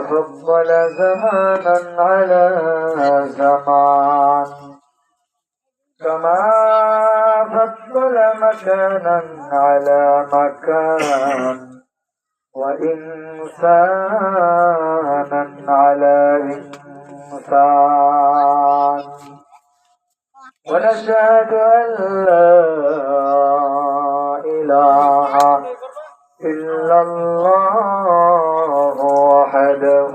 فضل زمانا على زمان كما فضل مكانا على مكان وإنسانا على إنسان ونشهد أن لا إله إلا الله وحده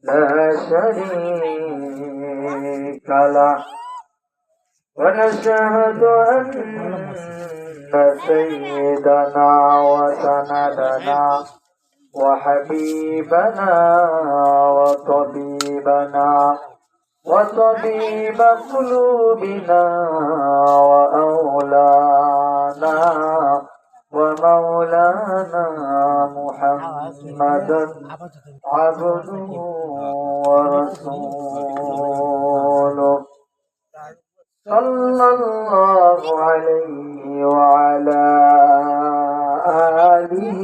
لا شريك له ونشهد أن سيدنا وسندنا وحبيبنا وطبيبنا وطبيب قلوبنا وأولانا ومولانا محمدا عبده ورسوله صلى الله عليه وعلى آله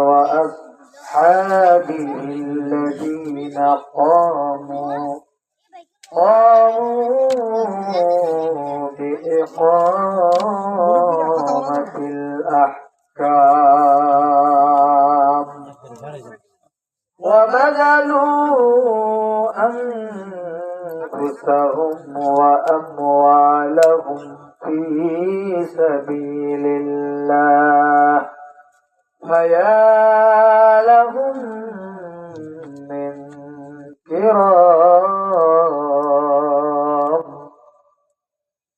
وأصحابه الذين قاموا بإقامة الأحكام وبذلوا أنفسهم وأموالهم في سبيل الله فيا لهم من كرام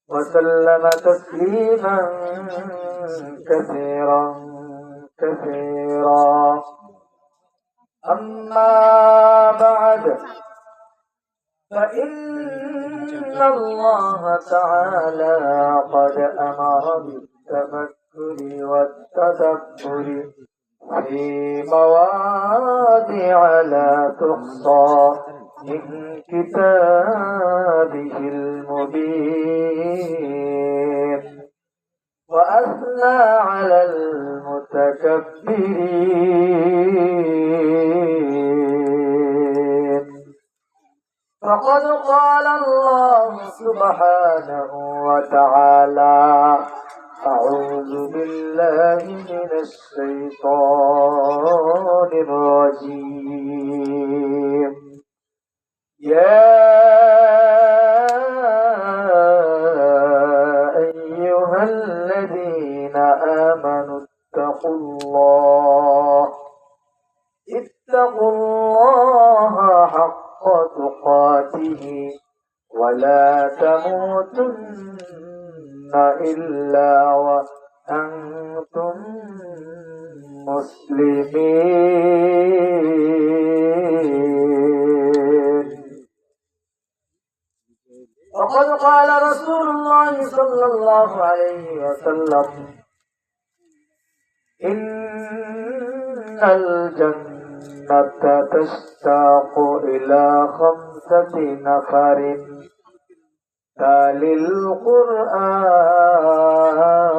وسلم تسليما كثيرا كثيرا أما بعد فإن الله تعالى قد أمر بالتفكر والتدبر في مواضع لا تحصى من كتابه المبين وأثنى على المتكبرين فقد قال الله سبحانه وتعالى أعوذ بالله من الشيطان الرجيم يا أيها الذين آمنوا اتقوا الله حق تقاته ولا تموتن إلا وأنتم مسلمين وقد قال رسول الله صلى الله عليه وسلم إن الجنة تشتاق إلى 5 نفر تالي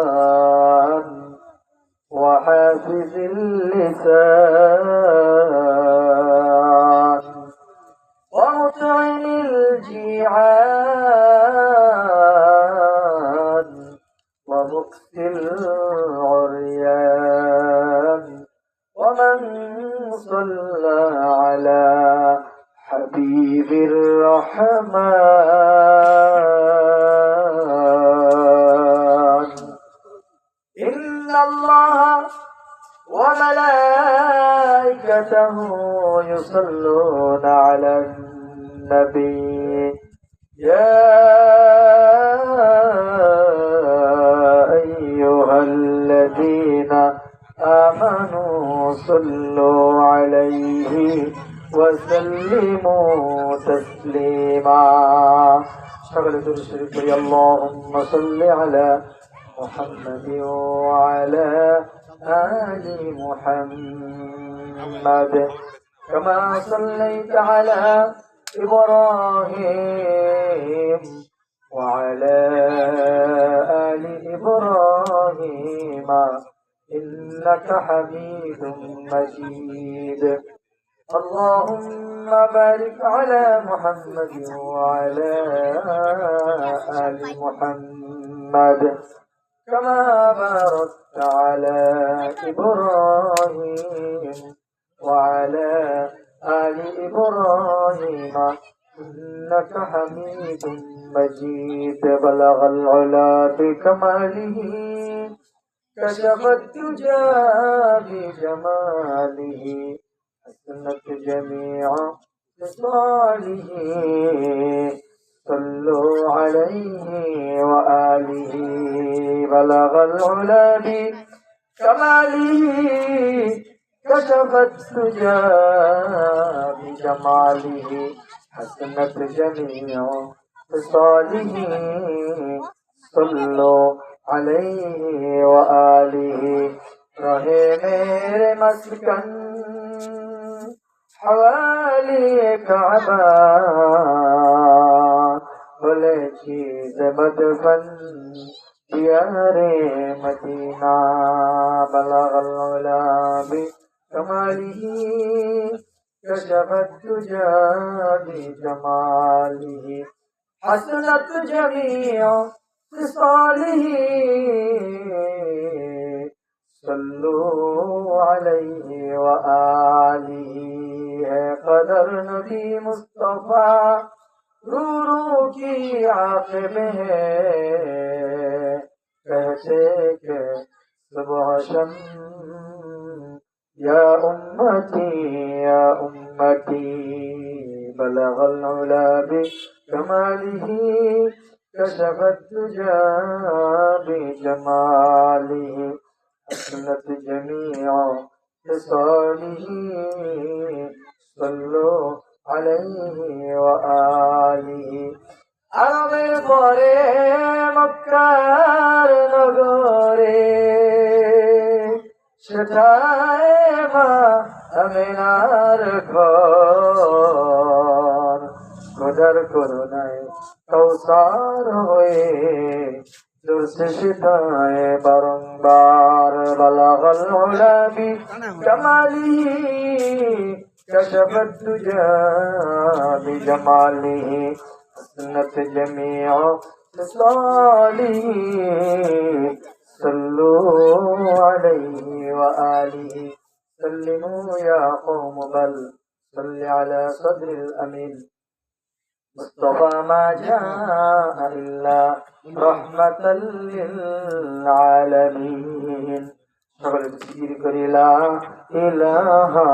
القرآن وحافظ اللسان ومطعم الجيعان ومكسي العريان ومن صلى على حبيب الرحمن إن الله وملائكته يصلون على النبي يا أيها الذين آمنوا صلوا عليه وسلموا تسليما شغل الشريف اللهم صل على محمد وعلى آل محمد كما صليت على إبراهيم وعلى آل إبراهيم إنك حميد مجيد اللهم بارك على محمد وعلى آل محمد كما باركت على إبراهيم وعلى آل إبراهيم إنك حميد مجيد بلغ العلا بكماله كشف الدجى بجماله حسنت جميع خصاله صلوا عليه وآله بلغ العلا بكماله كشف الدجى بجماله حسنت جميع خصاله صلوا عليه وآله رہے میرے مسکن حوالی کعبہ بھلے چیز مدفن دیار مدینہ بلغ العلا بکمالہ كشف الدجى بجماله حسنت جميع خصاله صلوا عليه وآله ہے قدر نبی مصطفیٰ رو کی عاقب ہے کہتے کہ صبح شم يا أمتي بلغ العلا بكماله كشف الدجى بجماله حسنت جميع خصاله صلوا عليه وآله عرب পরে মক্কার নগরে সেটায় মা আমিনার ঘর খোদার করুণায় কৌসার হয়ে জোরসে সেটায় বারংবার বালাগাল উলা বিকামালিহি كشفت الدجى بجماله حسنت جميع خصاله صلوا عليه وآله سلموا يا قوم بل صل على صدر الأمين مصطفى ما جاء إلا رحمة للعالمين সকল জিকির করি লা ইলাহা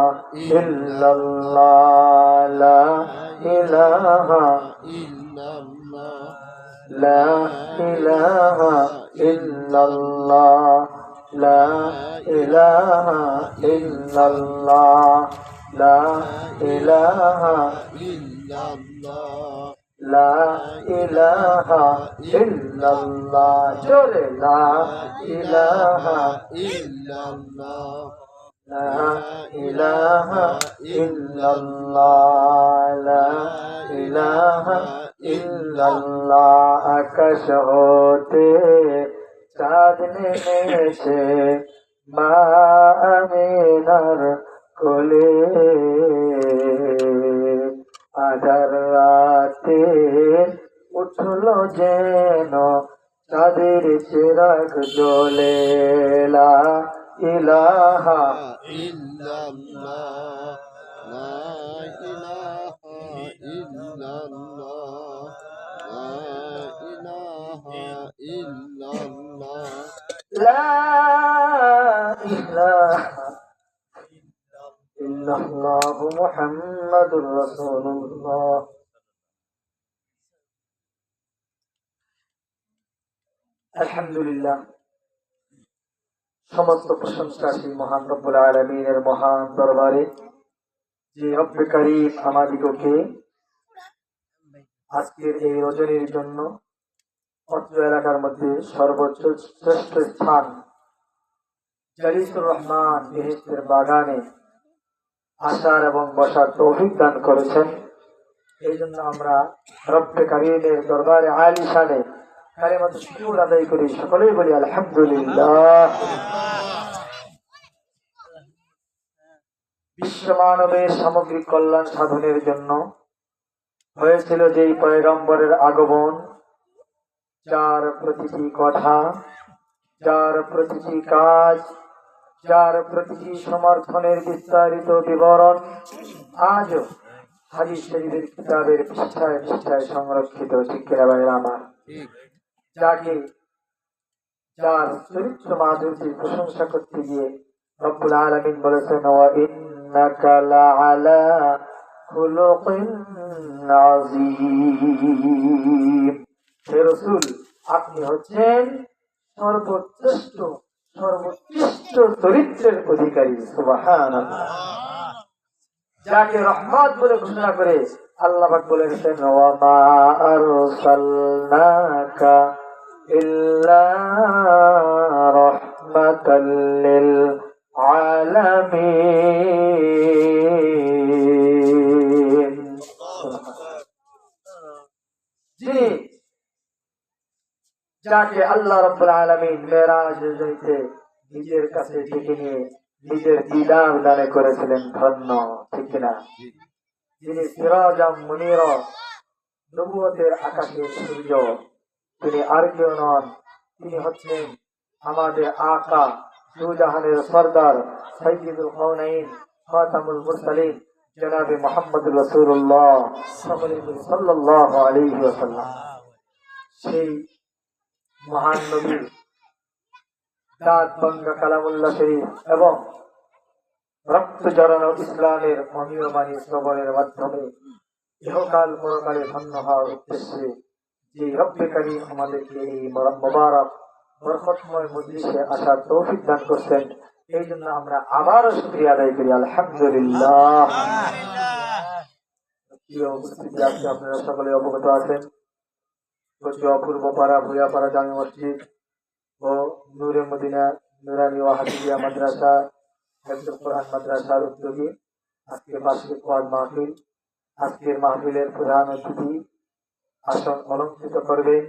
ইল্লাল্লাহ লা ইলাহা ইল্লাল্লাহ লা ইলাহা ইল্লাল্লাহ লা ইলাহা ইল্লাল্লাহ লা ইলাহা ইল্লাল্লাহ লা ইলাহা ইল্লাল্লাহ জোরে লা ইলাহা ইল্লাল্লাহ লা ইলাহা ইল্লাল্লাহ লা ইলাহা ইল্লাল্লাহ আকাশ হতে চাঁদ নেমেছে মা আমিনার কোলে আধার রাতে উঠলো যেন চাঁদের চিরাগ জ্বলে লা ইলাহা ইল্লাল্লাহ লা ইলাহা ইল্লাল্লাহ লা ইলাহা ইল্লাল্লাহ লা ইলাহা ইল্লাল্লাহ মুহাম্মাদুর রাসূলুল্লাহ। আলহামদুলিল্লাহ, সমস্ত প্রশংসা সেই মহান রব্বুল আলামিনের মহান দরবারে, যে রব্বে কারীম আমাদিগকে আজকের এই রজনীর জন্য অত্র এলাকার মধ্যে সর্বোচ্চ শ্রেষ্ঠ স্থান জালিসুর রহমান বেহেশতের বাগানে আসার এবং বসার তৌফিক দান করেছেন। এই জন্য আমরা রব্বে কারীমের দরবারে আলিশানে কালিমাত শুকর আদায় করি, সকলেই বলি আলহামদুলিল্লাহ। বিশ্ব মানবের সামগ্রিক কল্যাণ সাধনের জন্য হয়েছিল যেই পয়গম্বরের আগমন, যার প্রতিটি কথা, যার প্রতিটি কাজ, যার প্রতিটি সমর্থনের বিস্তারিত বিবরণ আজও হাদিস শরীফের কিতাবের পৃষ্ঠায় পৃষ্ঠায় সংরক্ষিত। ঠিক কিনা ভাইরা আমার? যাকে, যার চরিত্র মাধুর্যের প্রশংসা করতে গিয়ে রব্বুল আলামিন বলেছেন, ওয়া ইন্নাকা লাআলা খুলুকিন আযীম। হে রাসূল, আপনি হচ্ছেন সর্বশ্রেষ্ঠ সর্বোৎকৃষ্ট চরিত্রের অধিকারী। সুবহানাল্লাহ। যাকে রহমত বলে ঘোষণা করে আল্লাহ পাক বলেছেন, ওয়া মা আরসালনাকা ইল্লা রাহমাতাল লিল আলামিন। যিনি, যাকে আল্লাহ রাব্বুল আলামিন মেরাজে যাইতে নিজের কাছে ডেকে নিয়ে নিজের দিদার দানে করেছিলেন ধন্য। ঠিক কিনা? যিনি সিরাজাম মুনীরা, নবুয়তের আকাশের সূর্য, তিনি আর কেউ নন, তিনি হচ্ছেন আমাদের আকা, দুজাহানের সরদার, সাইয়্যিদুল কাউনাইন, খাতামুল মুরসালিন, জনাবে মুহাম্মদুর রাসূলুল্লাহ সাল্লাল্লাহু আলাইহি ওয়াসাল্লাম। সেই মহান নবীর দাঁত ভাঙ্গা কালামুল্লাহ শরীফ এবং রক্ত জড়ানো ইসলামের মহীয় বাণী শ্রবণের মাধ্যমে ইহকাল পরকালে ধন্য হওয়ার উদ্দেশ্যে যে রব্বে কারীম আমাদেরকে এই মোবারক বরকতময় মজলিসে আসার তৌফিক দান করছেন, এই জন্য আমরা আবারও শুকরিয়া আদায় করি। আলহামদুলিল্লাহ। প্রিয় উপস্থিতি, আজকে আপনারা সকলে অবগত আছেন, অপূর্ব পাড়া ভুইয়াপাড়া জামে মসজিদ ও নূরে মদিনা নুরানি ও হাফিজিয়া মাদ্রাসা, হেফজুল কোরআন মাদ্রাসার উদ্যোগে আজকে বার্ষিক ওয়াজ মাহফিল। আজকের মাহফিলের প্রধান অতিথি আসন অলঙ্কৃত করবেন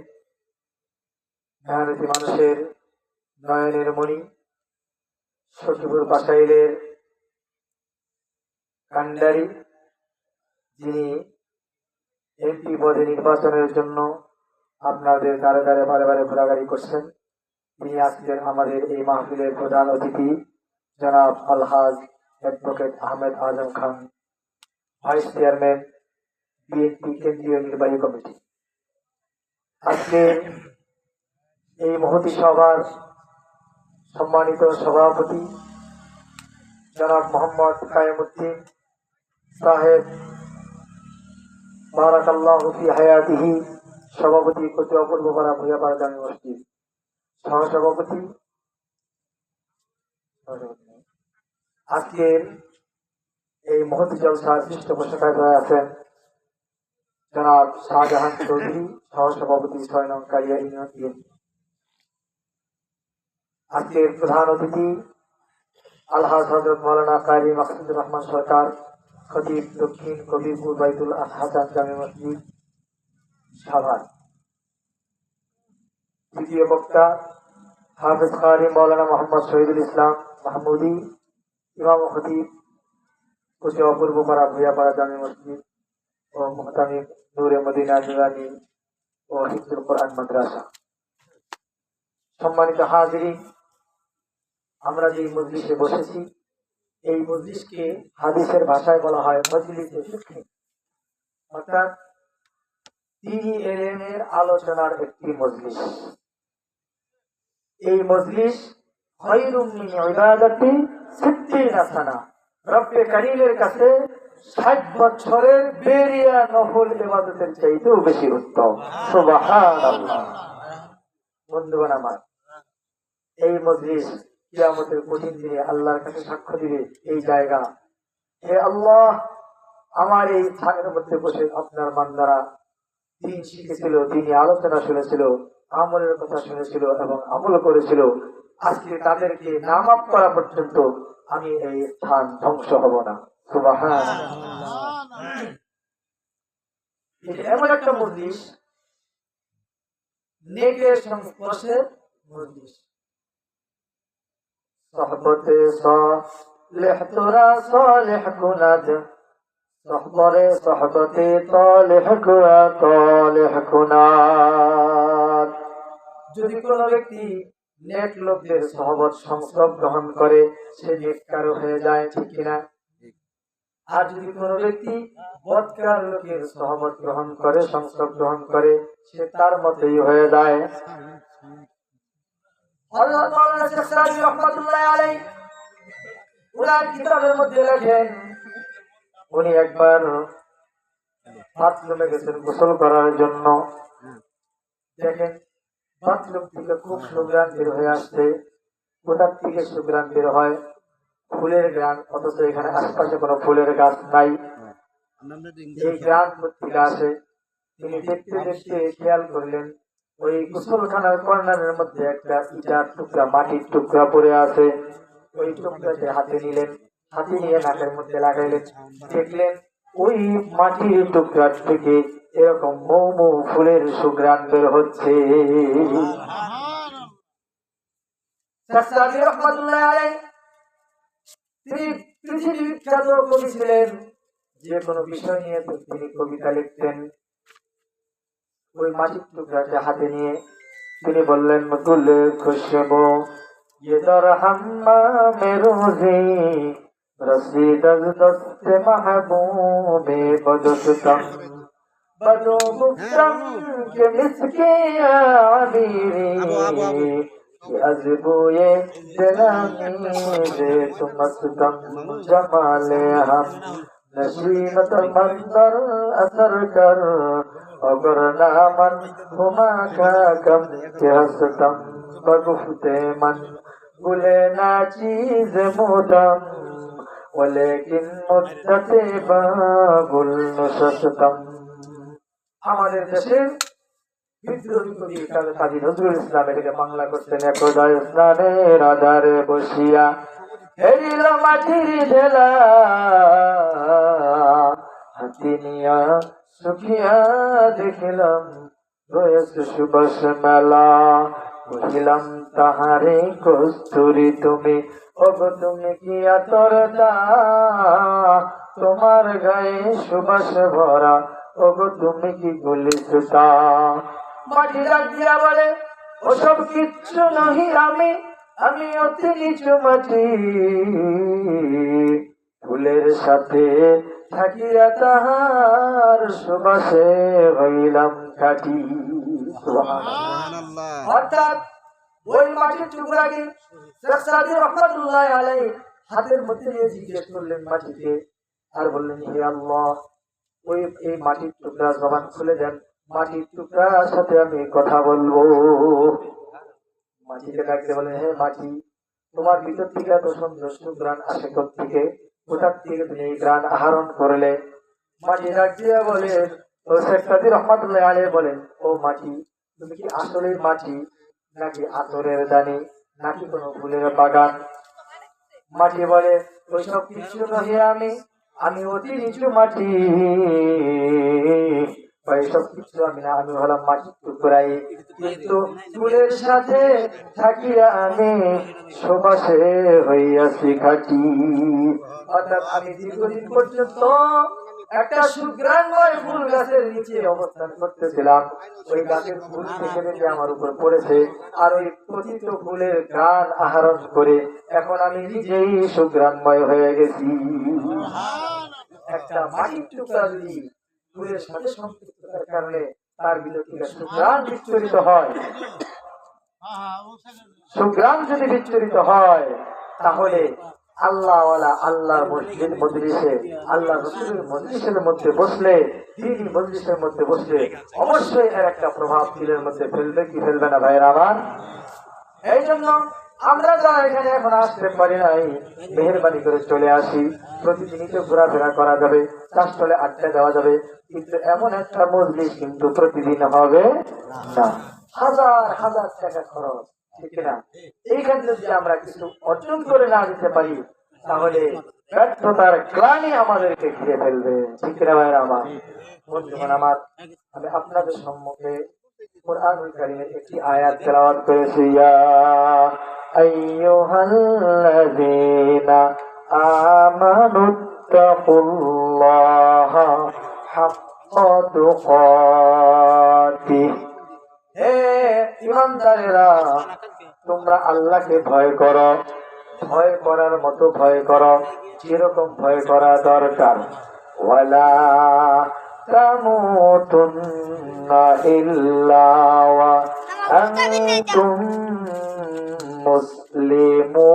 মেহনতি মানুষের নয়নের মণি, সখীপুর বাসাইলের কান্ডারি, যিনি এমপি পদে নির্বাচনের জন্য আপনাদের দ্বারে দ্বারে বারে বারে ঘোরাঘুরি করছেন। তিনি আজকের আমাদের এই মাহফিলের প্রধান অতিথি জনাব আলহাজ advocate Ahmed Azam Khan, vice chairman BNP কেন্দ্রীয় নির্বাহী কমিটি। আজকে এই মহতী সভার সম্মানিত সভাপতি জনাব মোহাম্মদ কায়েমউদ্দিন সাহেব, বারাকাল্লাহু ফি হায়াতিহি, সভাপতি কচি অপূর্বপাড়া ভুইয়াপাড়া জামে মসজিদ, সহসভাপতি। আজকের এই মহতী জলসার পৃষ্ঠপোষকায় আছেন জনাব শাহজাহান চৌধুরী, সহসভাপতি ৬ নং কালিয়া ইউনিয়ন বিএনপি। আজকের প্রধান অতিথি আলহাজ হযরত মাওলানা কারি মাকসুদুর রহমান সরকার, খতিব দক্ষিণ কবিরপুর বাইতুল হাসান জামে মসজিদ সাভার। দ্বিতীয় বক্তা হাফেজ কারি মাওলানা মোহাম্মদ শহীদুল ইসলাম মাহমুদি, ইমাম ও খতিব কচি অপূর্বপাড়া ভুইয়াপাড়া জামে মসজিদ ও মুহতামিম নূরে মদিনা নুরানি ও হিফজুল কোরআন মাদ্রাসা। সম্মানিত হাজিরিন, আমরা যে মজলিসে বসেছি, এই মজলিসকে হাদিসের ভাষায় বলা হয় মজলিসে ফিকহ, অর্থাৎ দ্বীনি ইলমের আলোচনার একটি মজলিস। এই মজলিস খায়রুম মিন ইবাদাতি 60 সানা, রব্বে কারীমের কাছে 60 বছরের বেরিয়া নফল ইবাদতের চাইতেও বেশি উত্তম। সুবহানাল্লাহ। বন্ধুগণ আমার, এই মজলিস কিয়ামতের কঠিন দিনে আল্লাহর কাছে সাক্ষ্য দিবে এই জায়গা, হে আল্লাহ, আমার এই স্থানের মধ্যে বসে আপনার বান্দারা দিন শিখেছিল, দিনে আলোচনা শুনেছিল, আমলের কথা শুনেছিল এবং আমল করেছিল। আজকে তাদেরকে নামাপ করা পর্যন্ত আমি এই স্থান ধ্বংস হব না। সুবহানাল্লাহ। এটা এমন একটা মজলিস, নেকের সংস্পর্শের মজলিস। صحبت صاف লেহতরা সালেহ কুনাদ সহবরে সহবতে তালেহ কুয়া তালেহ কুনাদ। যদি কোনো ব্যক্তি নেক লোকদের সহবত সংসর্গ গ্রহণ করে সে নেককার হয়ে যায়, ঠিক কিনা? আর যদি কোনো ব্যক্তি বদকার লোকের সহবত গ্রহণ করে, সংসর্গ গ্রহণ করে, সে তার মতোই হয়ে যায়। হযরত মাওলানা শেখ সাদি রাহমাতুল্লাহ আলাইহি উনার কিতাবের মধ্যে লেখেন, উনি একবার বাথরুমে গেছেন গোসল করার জন্য। দেখেন বাথরুম থেকে খুব সুঘ্রাণ বের হয়ে আসছে। কোথা থেকে সুঘ্রাণ বের হয়? ফুলের গ্রান, অথচ এখানে আশপাশে কোনো ফুলের গাছ নাই। এই গ্রান থেকে আসে। তিনি দেখতে দেখতে খেয়াল করলেন ওই গোসলখানার কর্নারের মধ্যে একটা ইটার টুকরা, মাটির টুকরা পড়ে আছে। ওই টুকরাতে হাতে নিলেন, হাতে নিয়ে নাকের মধ্যে লাগাইলেন। দেখলেন ওই মাটির টুকরা থেকে এরকম মৌ মৌ ফুলের সুঘ্রাণ বের হচ্ছে। তিনি পৃথিবী বিখ্যাত কবি ছিলেন, যে কোনো বিষয় নিয়ে তিনি কবিতা লিখতেন। ওই মাটির টুকরাকে হাতে নিয়ে তিনি বললেন, গুলে খুশবু ये दरहम्मा में रोज़ी रसीद दस्त महबूबे बदस्तम बदो मुक्तम के मिसके आबीरी अज़बुए दिलानी दे तुमस्तम जमाले हम नशीनत मंदर असर कर अगर नामन हुमा का कम के हस्तम बगुफ्ते मन गुले ना चीज मुदम वलेकिन मुद्दते बागुल नुशस्तम। আমাদের দেশে বিদ্রোহী কবি কাজী নজরুল ইসলাম এটাকে বাংলা করতেন, একদায় স্নানের আধারে বসিয়া হেরিল মাটির ঢেলা হাতি নিয়া সুখিয়া দেখিলাম রয়েছে সুবাস মেলা কহিলাম তাহারে কস্তুরি তুমি ওগো তুমি কি আতরদা তোমার গায়ে সুবাস ভরা ওগো তুমি কি গুলিসুতা। মাটি ডাক দিয়া বলে ওসব কিচ্ছু নহি আমি, আমি অতি নিচু মাটি ফুলের সাথে থাকিয়া তাহার সুবাসে হইলাম কাটি। অর্থাৎ ওই মাটির টুকরাকে শেখ সাদি রাহমাতুল্লাহ আলাইহি হাতের মধ্যে নিয়ে জিজ্ঞেস করলেন মাটিকে, আর বললেন, হে আল্লাহ, ওই এই মাটির টুকরা জবান খুলে দেন, মাটির টুকরার সাথে আমি কথা বলবো। মাটিকে ডাকতে বলেন, হে মাটি, তোমার ভিতর থেকে এত সুন্দর সুঘ্রাণ আসে থেকে, কোথার থেকে তুমি এই গ্রাণ আহরণ করলে? মাটি ডাক দিয়া বলেন, ও শেখ সাদি রাহমাতুল্লাহ আলাইহি বলেন, ও মাটি, তুমি কি আসলে মাটি নাকি আতরের দানি নাকি কোনো ফুলের বাগান? মাটি বলে, ওইসব কিছু নহে আমি, আমি অতি নিচু মাটি, ওইসব কিছু আমি না, আমি হলাম মাটির টুকরাই, কিন্তু ফুলের সাথে থাকিয়া আমি সুবাসে হইয়াছি খাটি। অর্থাৎ আমি দীর্ঘদিন পর্যন্ত একটা সুঘ্রাণময় ফুল গাছের নিচে অবস্থান করতেছিলাম, ওই গাছের ফুল থেকে থেকে আমার উপর পড়েছে, আর ওই পতিত ফুলের ঘ্রাণ আহরণ করে এখন আমি নিজেই সুঘ্রাণময় হয়ে গেছি। একটা মাটির টুকরা যদি ফুলের সাথে সম্পৃক্ততার কারণে তার ভিতর থেকে সুঘ্রাণ বিচ্ছুরিত হয়, সুঘ্রাণ যদি বিচ্ছুরিত হয়, তাহলে আল্লাহওয়ালা আল্লাহর মসজিদ মজলিসে, আল্লাহ রাসূলের মজলিসের মধ্যে বসলে, দ্বীনি মজলিসের মধ্যে বসলে অবশ্যই এর একটা প্রভাব দিলের মধ্যে ফেলবে কি ফেলবে না ভাইরা আমার? এই জন্য আমরা যারা এখানে এখন আসতে পারি নাই, মেহেরবানি করে চলে আসি। প্রতিদিনই তো ঘোরাফেরা করা যাবে, চাষতলে আড্ডা দেওয়া যাবে, কিন্তু এমন একটা মজলিস কিন্তু প্রতিদিন হবে না। হাজার হাজার টাকা খরচ, ঠিক না? এইখানে যদি আমরা কিছু অর্জন করে না দিতে পারি, তাহলে ব্যর্থতার গ্লানি আমাদেরকে ঘিরে ফেলবে, ঠিক না ভাইরা আমার? বন্ধুগণ আমার, আমি আপনাদের সম্মুখে কুরআনুল কারীমের একটি আয়াত তেলাওয়াত করেছি, ইয়া আইয়ুহাল্লাযীনা আমানুত্তাকুল্লাহা হাক্কা তুকাতিহ। হে ঈমানদারেরা, তোমরা আল্লাহকে ভয় করো, ভয় করার মতো ভয় করো, যেরকম ভয় করা দরকার। ওয়ালা তামুতুন্না ইল্লা ওয়া আনতুম মুসলিমুন।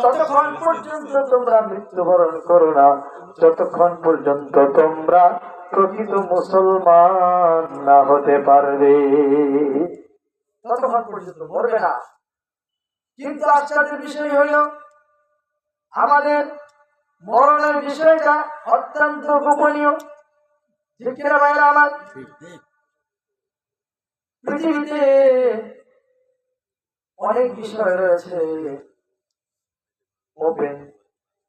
ততক্ষণ পর্যন্ত তোমরা মৃত্যুবরণ করো না, যতক্ষণ পর্যন্ত তোমরা প্রকৃত মুসলমান না হতে পারবে, ততক্ষণ পর্যন্ত মরবে না। কিন্তু আশ্চর্যের বিষয় হইল, আমাদের মরণের বিষয়টা অত্যন্ত গোপনীয়। ঠিক কিনা ভাইরা আমার? পৃথিবীতে অনেক বিষয় রয়েছে ওপেন,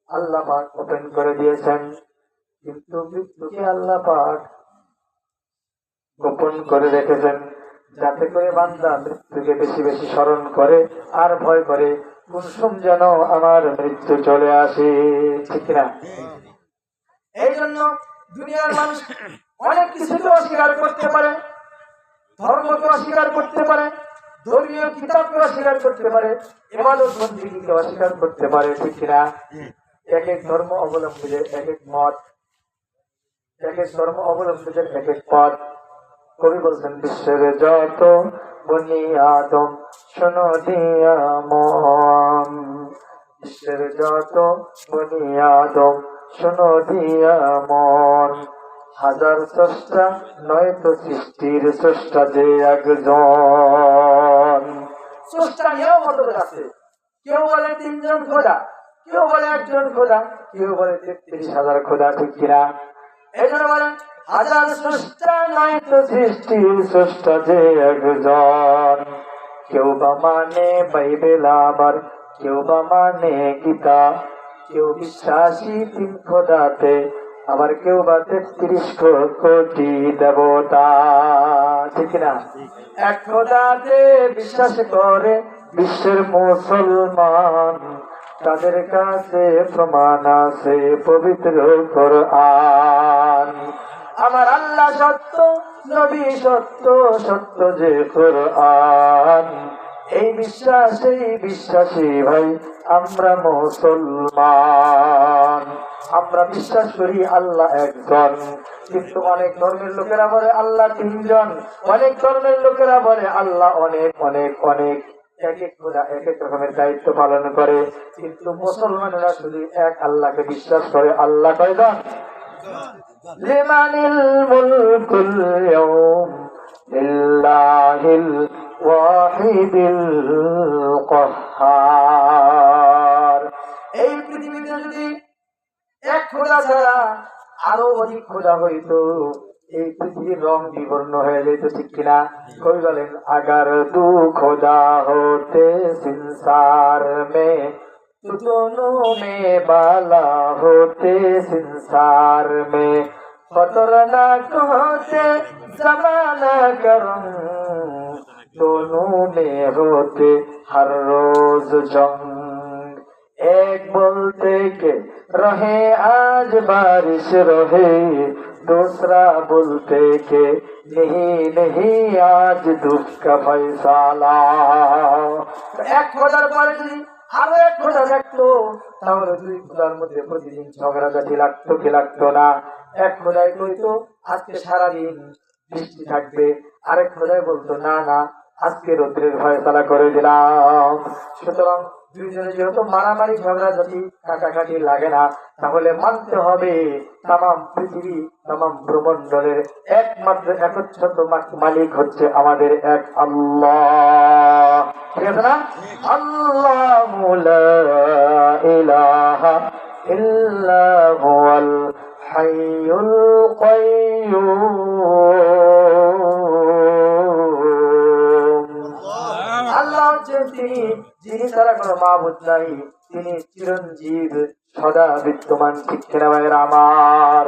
আল্লাহ পাক ওপেন করে দিয়েছেন, কিন্তু মৃত্যুকে আল্লাহ পাক গোপন করে রেখেছেন, যাতে করে বান্দা মৃত্যুকে বেশি বেশি স্মরণ করে আর ভয় করে, কুসুম যেন আমার মৃত্যু চলে আসে। ঠিক না? এই জন্য দুনিয়ার মানুষ অনেক কিছুকে অস্বীকার করতে পারে, ধর্মকে অস্বীকার করতে পারে, ধর্মীয় কিতাবকে অস্বীকার করতে পারে, ইবাদত বন্দেগীকে অস্বীকার করতে পারে। ঠিক না? এক এক ধর্ম অবলম্বীদের এক এক মত, এক এক ধর্ম অবলম্বীদের এক এক পথ। কবি বলছেন, বিশ্বের যত বনি আদম শোনো দিয়া মন, বিশ্বের যত বনি আদম শোনো দিয়া মন, হাজার স্রষ্টা নয় তো সৃষ্টির স্রষ্টা যে একজন। স্রষ্টা নিয়েও মতভেদ আছে, কেউ বলে 3 জন খোদা, কেউ বলে 1 জন খোদা, কেউ বলে 33,000 খোদা। ঠিক কিনা? এই জন্য বলেন, হাজার স্রষ্টা নয় তো সৃষ্টির স্রষ্টা যে একজন। কেউ বা মানে বাইবেল, আবার কেউ বা মানে গীতা, কেউ বিশ্বাসী 3 খোদাতে, আবার কেউ বা 33 কোটি দেবতা। ঠিক না? এক খোদাতে বিশ্বাস করে বিশ্বের মুসলমান, তাদের কাছে প্রমাণ আছে পবিত্র কোরআন। আমার আল্লাহ সত্য, নবী সত্য, সত্য যে কোরআন। এই বিশ্বাসী ভাই আমরা মুসলমান। আমরা বিশ্বাস করি আল্লাহ একজন, কিন্তু অনেক ধর্মের লোকেরা বলে আল্লাহ 3 জন, অনেক ধর্মের লোকেরা বলে আল্লাহ অনেক অনেক অনেক। এক এক খোদা এক এক রকমের দায়িত্ব পালন করে, কিন্তু মুসলমানেরা শুধু এক আল্লাহকে বিশ্বাস করে। আল্লাহ কয়জন? লিমানিল মুলকুল ইয়াউম লিল্লাহিল ওয়াহিদিল কাহ্হার। এই পৃথিবীতে যদি এক খোদা ছাড়া আরো অধিক খোদা হইতো, এই পৃথিবীর রং বিবর্ণ হয়ে যেত। ঠিক কিনা? কবি বলেন, আগার দু খোদা হতে সংসার মে, তো दोनों में बाला होते संसार में, खतरनाक होते जमाना गरम, दोनों में होते हर रोज जंग। एक बोलते के रहे आज बारिश रहे, दूसरा बोलते के नहीं नहीं आज दुख का फैसला। एक খোদার পরে যদি আরো এক খোদা থাকতো, তাহলে 2 খোদার মধ্যে প্রতিদিন ঝগড়াঝাটি লাগতো কি লাগতো না? এক খোদাই কইতো আজকে সারাদিন বৃষ্টি থাকবে, আরেক খোদাই বলতো না না আজকে রোদ্রের ফয়সালা করে দিলাম। সুতরাং 2 জনে যেহেতু মারামারি ঝগড়াঝাটি কাটাকাটি লাগে না, তাহলে মানতে হবে তামাম পৃথিবী তামাম ব্রহ্মাণ্ডের একমাত্র একচ্ছত্র মালিক হচ্ছে আমাদের এক আল্লাহ। ঠিক আছে না? আল্লাহু লা ইলাহা ইল্লা হুয়াল হাইয়ুল কাইয়্যুম। আল্লাহ হচ্ছেন তিনি, যিনি ছাড়া কোনো মাবুদ নাই, তিনি চিরঞ্জীব, সদা বিদ্যমান। ঠিক কিনা ভাইরা আমার?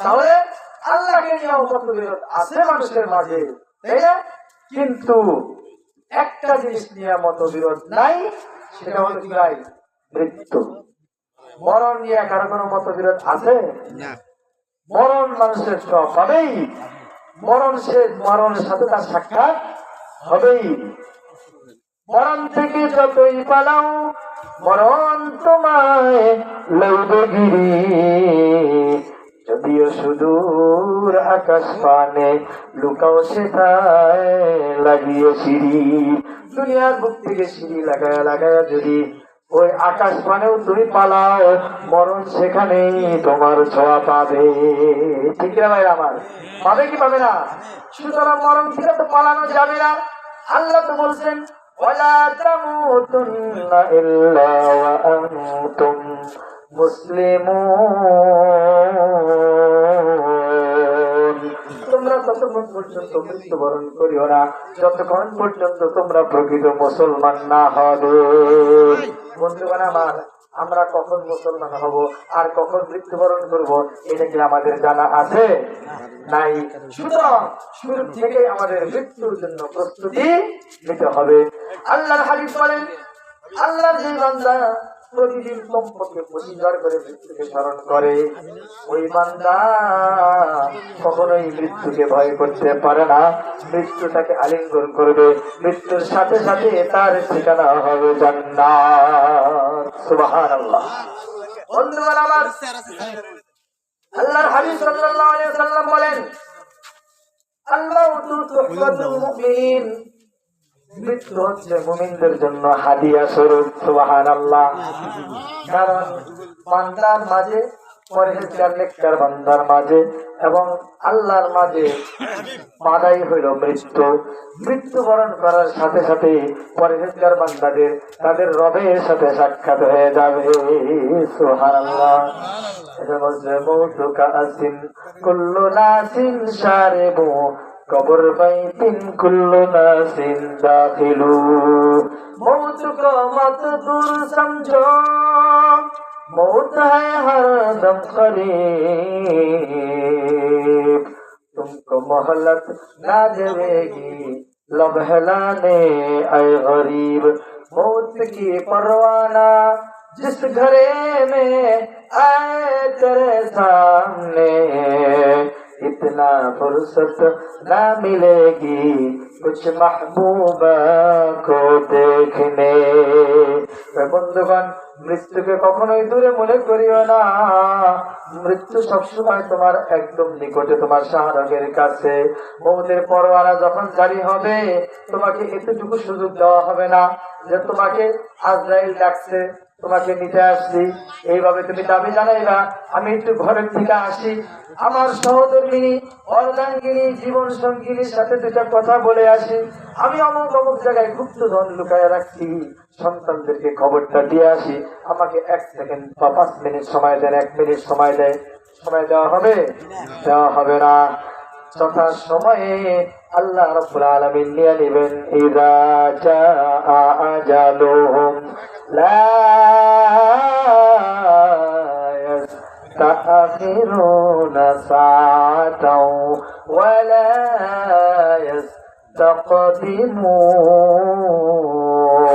তাহলে আল্লাহকে নিয়েও মতবিরোধ আছে মানুষের মাঝে, তাই না? কিন্তু একটা জিনিস নিয়ে মতবিরোধ নাই, সেটা হলো কি ভাই? মৃত্যু। মরণ নিয়ে কারো কোনো মতবিরোধ আছে? মরণ মানুষের সব হবেই, মরণ শেষ, মরণের সাথে তার সাক্ষাৎ হবেই। মরণ থেকে যতই পালাও মরণ তোমায় লইবে গিরি, যদিও সুদূর আকাশ পানে লুকাও সেটায় লাগিয়ে সিঁড়ি। দুনিয়ার বুক থেকে সিঁড়ি লাগায়া লাগায়া যদি ওই আকাশ পানেও তুমি পালাও, মরণ সেখানেই তোমার ছোঁয়া পাবে। ঠিক না ভাই আমার? পাবে কি পাবে না? সুতরাং মরণ থেকে তো পালানো যাবে না। আল্লাহ তো বলছেন ওয়ালা তামুতুন্না ইল্লা ওয়া আনতুম মুসলিমুন। তোমরা ততক্ষণ পর্যন্ত মৃত্যুবরণ করিও না যতক্ষণ পর্যন্ত তোমরা প্রকৃত মুসলমান না হবে। বন্ধুগণ আমার, আমরা কখন মুসলমান হব আর কখন মৃত্যুবরণ করব এটা কি আমাদের জানা আছে? নাই। সুতরাং শুরু থেকে আমাদের মৃত্যুর জন্য প্রস্তুতি নিতে হবে। আল্লাহর হাবিব বলেন, আল্লাহর যে বান্দা প্রতিদিন কমপক্ষে 25 বার করে মৃত্যুকে স্মরণ করে, ওই বান্দা কখনোই মৃত্যুকে ভয় করতে পারে না। মৃত্যু তাকে আলিঙ্গন করবে, মৃত্যুর সাথে সাথে তার ঠিকানা হবে জান্নাত। সুবহানাল্লাহ। বন্ধুগণ আমার, আল্লাহর হাবিব সাল্লাল্লাহু আলাইহি ওয়াসাল্লাম বলেন, আল-মাউতু তুহফাতুল মুমিনিন, মৃত্যু হচ্ছে মুমিনদের জন্য হাদিয়া স্বরূপ। সুবহানাল্লাহ। কারণ বান্দার মাঝে, পরহেজগার নেককার বান্দার মাঝে এবং আল্লাহর মাঝে বাধাই হইল মৃত্যু। মৃত্যুবরণ করার সাথে সাথে পরহেজগার বান্দাদের তাদের রবের সাথে সাক্ষাৎ হয়ে যাবে। সুবহানাল্লাহ। এটা বলছে মৌতু কাসিন কুল্লু নাসিন শারিবু কবর বাইতিন কুল্লু নাসিন দাখিলু। मौत को मत दूर समझो, मौत है हर दम करीब, तुमको मोहलत ना देवेगी लबहलाने ऐ गरीब। मौत की परवाना जिस घरे में आए तेरे सामने, इतना फुर्सत ना मिलेगी कुछ महबूबा को देखने। বন্ধুগণ, মৃত্যুকে কখনোই দূরে মনে করিও না। মৃত্যু সবসময় তোমার একদম নিকটে, তোমার শাহরগের কাছে। মৌতের পরোয়ানা যখন জারি হবে, তোমাকে এতটুকু সুযোগ দেওয়া হবে না যে তোমাকে আজরাইল ডাকছে, তোমাকে নিতে আসছি, এইভাবে তুমি দাবি জানাইবা আমি একটু ঘরের থেকে আসি, আমার সহধর্মিনী অর্ধাঙ্গিনী জীবন সঙ্গিনীর সাথে দুটা কথা বলে আসি, আমি অমুক অমুক জায়গায় গুপ্তধন লুকায় রাখছি, সন্তানদেরকে খবরটা দিয়ে আসি, আমাকে 1 সেকেন্ড বা 5 মিনিট সময় দেন, 1 মিনিট সময় দেয়, সময় দেওয়া হবে? দেওয়া হবে না। যথা সময়ে আল্লাহ রাব্বুল আলামিন নিয়ে নেবেন। ইযা জাআ আজালুহুম লা ইয়াস্তাখিরুনা সাআতাও ওয়া লা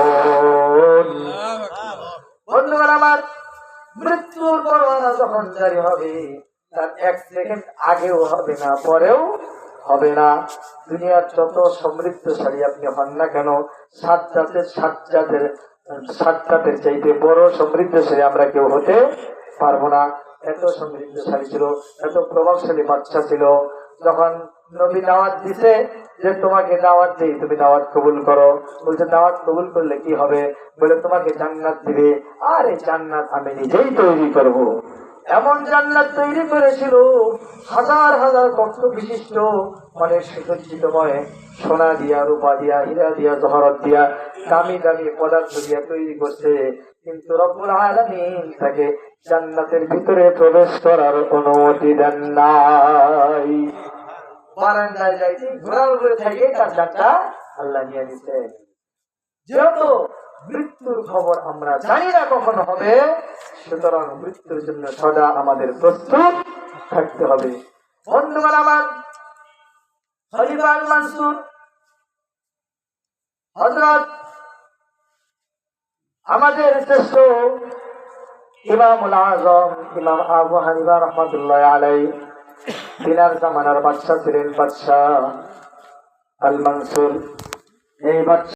ইস্তাকদিমুন। বন্ধুগণ আমার, মৃত্যুর পরোয়ানা যখন জারি হবে, তার 1 সেকেন্ড আগেও হবে না, পরেও হবে না। দুনিয়ার যত সমৃদ্ধশালী আপনি হন না কেন, 7 জাতের চাইতে বড় সমৃদ্ধশালী আমরা কেউ হতে পারবো না। এত সমৃদ্ধশালী ছিল, এত প্রভাবশালী বাচ্চা ছিল। যখন নবী দাওয়াত দিছে যে তোমাকে দাওয়াত দেই, তুমি দাওয়াত কবুল করো, বলছে দাওয়াত কবুল করলে কি হবে? বলে তোমাকে জান্নাত দিবে। আর এই জান্নাত আমি নিজেই তৈরি করবো। এমন জান্নাত তৈরি করেছিল, হাজার হাজার কক্ষ বিশিষ্ট, অনেক সুসজ্জিতময়, সোনা দিয়া, রূপা দিয়া, হীরা দিয়া, জহরত দিয়া, দামি দামি পদার্থ দিয়া তৈরি করছে। কিন্তু রব্বুল আলামিন তাকে জান্নাতের ভিতরে প্রবেশ করার অনুমতি দেন নাই। বারান্দায় যাইতে ঘোড়ার উপরে থেকে তার জানটা আল্লাহ নিয়ে নিছে। যেহেতু মৃত্যুর খবর আমরা জানি না কখন হবে, সুতরাং মৃত্যুর জন্য সদা আমাদের প্রস্তুত থাকতে হবে। বন্ধুগণ আমার, খলিফা আল মানসুর হযরত আমাদের শ্রেষ্ঠ ইমামুল আযম ইমাম আবু হানিফা রাহমাতুল্লাহি আলাইহি তিনার জামানার বাদশা ছিলেন বাদশা আল মানসুর। এই বাদশা